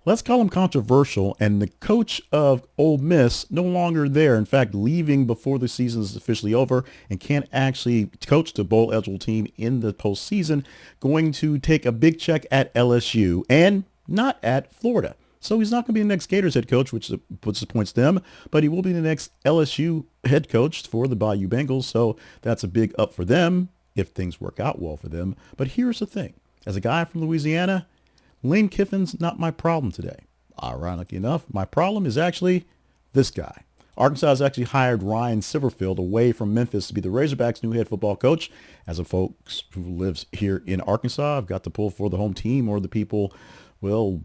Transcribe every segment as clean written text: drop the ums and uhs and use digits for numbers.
Let's call him controversial, and the coach of Ole Miss no longer there. In fact, leaving before the season is officially over and can't actually coach the bowl eligible team in the postseason, going to take a big check at LSU and not at Florida. So he's not going to be the next Gators head coach, which puts the points to them, but he will be the next LSU head coach for the Bayou Bengals. So that's a big up for them if things work out well for them. But here's the thing. As a guy from Louisiana, Lane Kiffin's not my problem today. Ironically enough, my problem is actually this guy. Arkansas has actually hired Ryan Silverfield away from Memphis to be the Razorbacks' new head football coach. As a folks who lives here in Arkansas, I've got to pull for the home team or the people, well,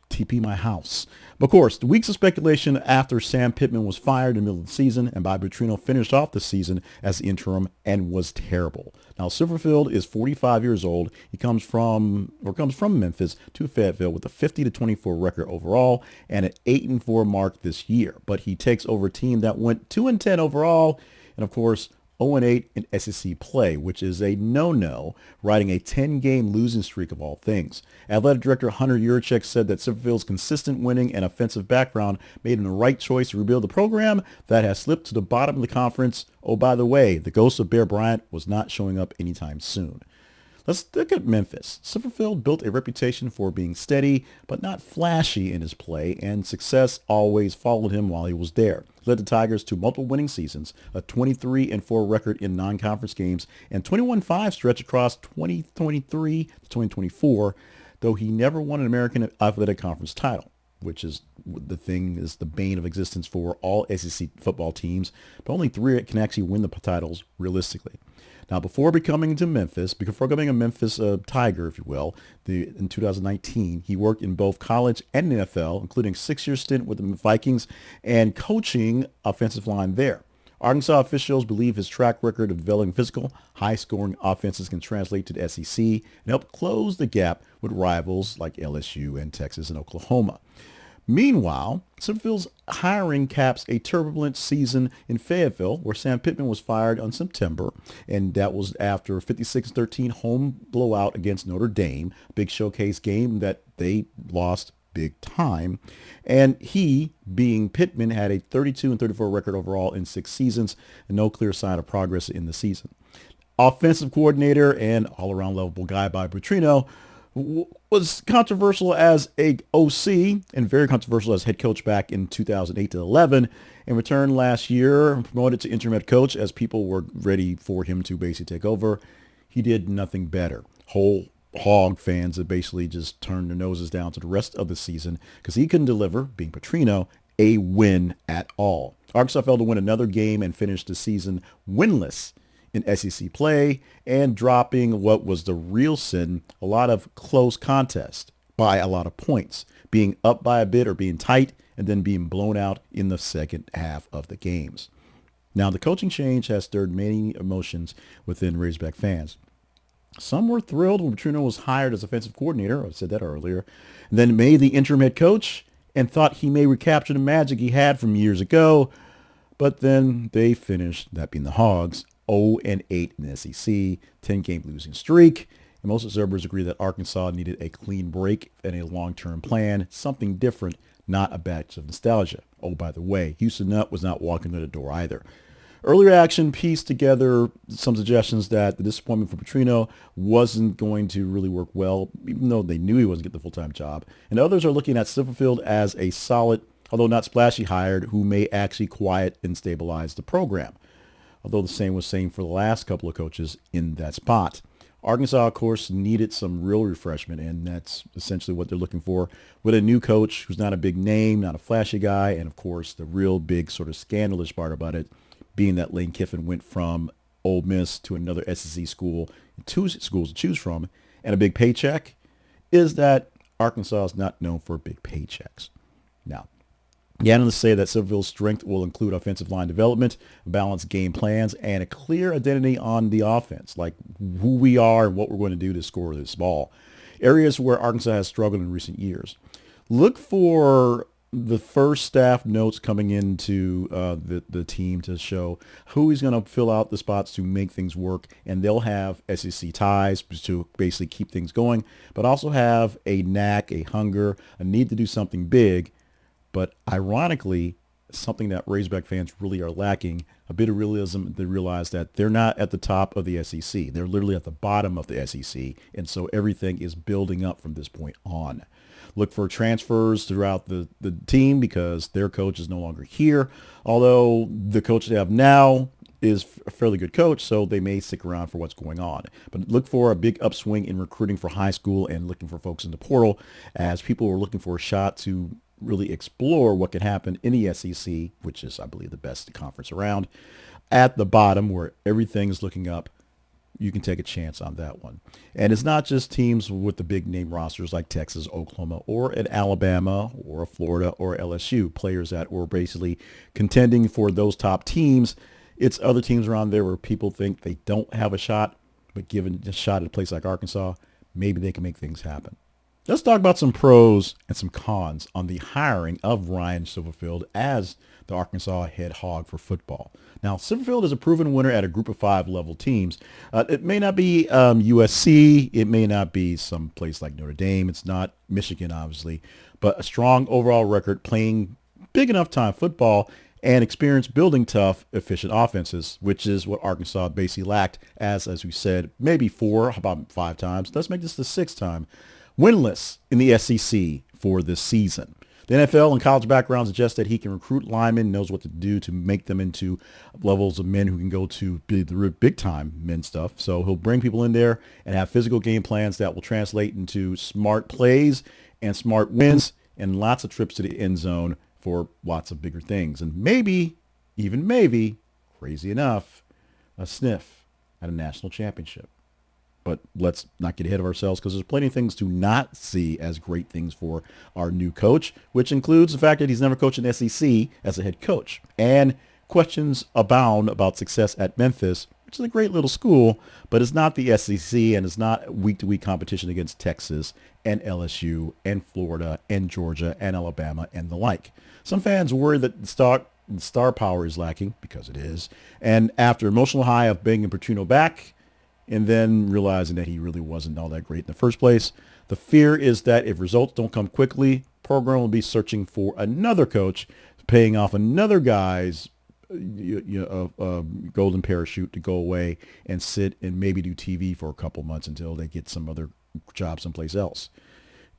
TP my house. But of course, the weeks of speculation after Sam Pittman was fired in the middle of the season and Bobby Petrino finished off the season as the interim and was terrible. Now, Silverfield is 45 years old. He comes from Memphis to Fayetteville with a 50-24 record overall and an 8-4 mark this year. But he takes over a team that went 2-10 overall and, of course, 0-8 in SEC play, which is a no-no, riding a 10-game losing streak of all things. Athletic director Hunter Yurachek said that Silverfield's consistent winning and offensive background made him the right choice to rebuild the program that has slipped to the bottom of the conference. Oh, by the way, the ghost of Bear Bryant was not showing up anytime soon. Let's look at Memphis. Silverfield built a reputation for being steady, but not flashy in his play, and success always followed him while he was there. He led the Tigers to multiple winning seasons, a 23-4 record in non-conference games, and 21-5 stretch across 2023 to 2024, though he never won an American Athletic Conference title, which is the bane of existence for all SEC football teams, but only three can actually win the titles realistically. Now, before becoming a Memphis Tiger, if you will, in 2019, he worked in both college and NFL, including a 6-year stint with the Vikings and coaching offensive line there. Arkansas officials believe his track record of developing physical, high-scoring offenses can translate to the SEC and help close the gap with rivals like LSU and Texas and Oklahoma. Meanwhile, Silverfield's hiring caps a turbulent season in Fayetteville, where Sam Pittman was fired in September, and that was after a 56-13 home blowout against Notre Dame, a big showcase game that they lost big time. And he, being Pittman, had a 32-34 record overall in 6 seasons, and no clear sign of progress in the season. Offensive coordinator and all-around lovable guy Bobby Petrino was controversial as a OC and very controversial as head coach back in 2008 to 11, and returned last year, promoted to interim head coach as people were ready for him to basically take over. He did nothing better. Whole hog fans that basically just turned their noses down to the rest of the season because he couldn't deliver, being Petrino, a win at all. Arkansas failed to win another game and finished the season winless in SEC play and dropping what was the real sin, a lot of close contests by a lot of points, being up by a bit or being tight and then being blown out in the second half of the games. Now, the coaching change has stirred many emotions within Razorback fans. Some were thrilled when Petrino was hired as offensive coordinator, I said that earlier, and then made the interim head coach and thought he may recapture the magic he had from years ago, but then they finished, that being the Hogs, 0-8 in the SEC, 10-game losing streak. And most observers agree that Arkansas needed a clean break and a long-term plan, something different, not a batch of nostalgia. Oh, by the way, Houston Nutt was not walking to the door either. Early reaction pieced together some suggestions that the disappointment for Petrino wasn't going to really work well, even though they knew he wasn't getting the full-time job. And others are looking at Silverfield as a solid, although not splashy, hired who may actually quiet and stabilize the program. Although the same was saying for the last couple of coaches in that spot. Arkansas, of course, needed some real refreshment, and that's essentially what they're looking for with a new coach who's not a big name, not a flashy guy, and, of course, the real big sort of scandalous part about it being that Lane Kiffin went from Ole Miss to another SEC school, 2 schools to choose from, and a big paycheck, is that Arkansas is not known for big paychecks. Now, the analysts say that Silverfield's strength will include offensive line development, balanced game plans, and a clear identity on the offense, like who we are and what we're going to do to score this ball. Areas where Arkansas has struggled in recent years. Look for the first staff notes coming into the team to show who is going to fill out the spots to make things work, and they'll have SEC ties to basically keep things going, but also have a knack, a hunger, a need to do something big. But ironically, something that Razorback fans really are lacking, a bit of realism. They realize that they're not at the top of the SEC. They're literally at the bottom of the SEC. And so everything is building up from this point on. Look for transfers throughout the team because their coach is no longer here. Although the coach they have now is a fairly good coach, so they may stick around for what's going on. But look for a big upswing in recruiting for high school and looking for folks in the portal as people are looking for a shot to really explore what could happen in the SEC, which is, I believe, the best conference around. At the bottom, where everything is looking up, you can take a chance on that one. And it's not just teams with the big name rosters like Texas, Oklahoma, or at Alabama, or Florida, or LSU, players that were basically contending for those top teams. It's other teams around there where people think they don't have a shot, but given a shot at a place like Arkansas, maybe they can make things happen. Let's talk about some pros and some cons on the hiring of Ryan Silverfield as the Arkansas head hog for football. Now, Silverfield is a proven winner at a group of 5 level teams. It may not be USC. It may not be some place like Notre Dame. It's not Michigan, obviously, but a strong overall record playing big enough time football and experience building tough, efficient offenses, which is what Arkansas basically lacked as we said, maybe 4, about 5 times. Let's make this the 6th time. Winless in the SEC for this season. The NFL and college background suggests that he can recruit linemen, knows what to do to make them into levels of men who can go to the big time men stuff. So he'll bring people in there and have physical game plans that will translate into smart plays and smart wins and lots of trips to the end zone for lots of bigger things. And maybe, even maybe, crazy enough, a sniff at a national championship. But let's not get ahead of ourselves because there's plenty of things to not see as great things for our new coach, which includes the fact that he's never coached an SEC as a head coach. And questions abound about success at Memphis, which is a great little school, but it's not the SEC and it's not week-to-week competition against Texas and LSU and Florida and Georgia and Alabama and the like. Some fans worry that the star power is lacking, because it is. And after emotional high of bringing Petrino back, and then realizing that he really wasn't all that great in the first place. The fear is that if results don't come quickly, program will be searching for another coach, paying off another guy's golden parachute to go away and sit and maybe do TV for a couple months until they get some other job someplace else.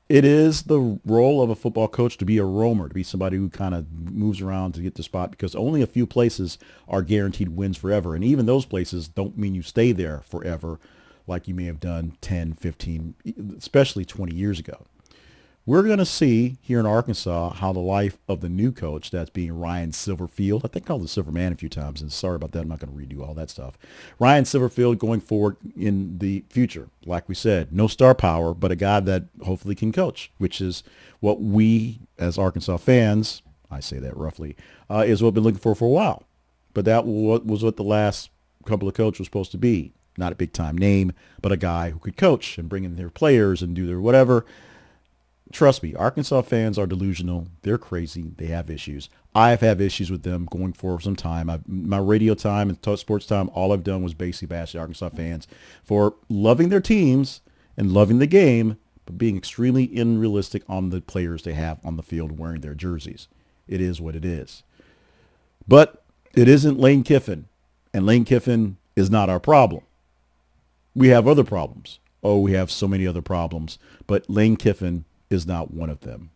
It is the role of a football coach to be a roamer, to be somebody who kind of moves around to get the spot, because only a few places are guaranteed wins forever. And even those places don't mean you stay there forever like you may have done 10, 15, especially 20 years ago. We're going to see here in Arkansas how the life of the new coach, that's being Ryan Silverfield. I think I called the Silver Man a few times, and sorry about that. I'm not going to redo all that stuff. Ryan Silverfield going forward in the future. Like we said, no star power, but a guy that hopefully can coach, which is what we as Arkansas fans, I say that roughly, is what we've been looking for a while. But that was what the last couple of coaches were supposed to be. Not a big-time name, but a guy who could coach and bring in their players and do their whatever. Trust me, Arkansas fans are delusional. They're crazy. They have issues. I've had issues with them going for some time. My radio time and sports time, all I've done was basically bash the Arkansas fans for loving their teams and loving the game, but being extremely unrealistic on the players they have on the field wearing their jerseys. It is what it is. But it isn't Lane Kiffin, and Lane Kiffin is not our problem. We have other problems. Oh, we have so many other problems, but Lane Kiffin is not one of them.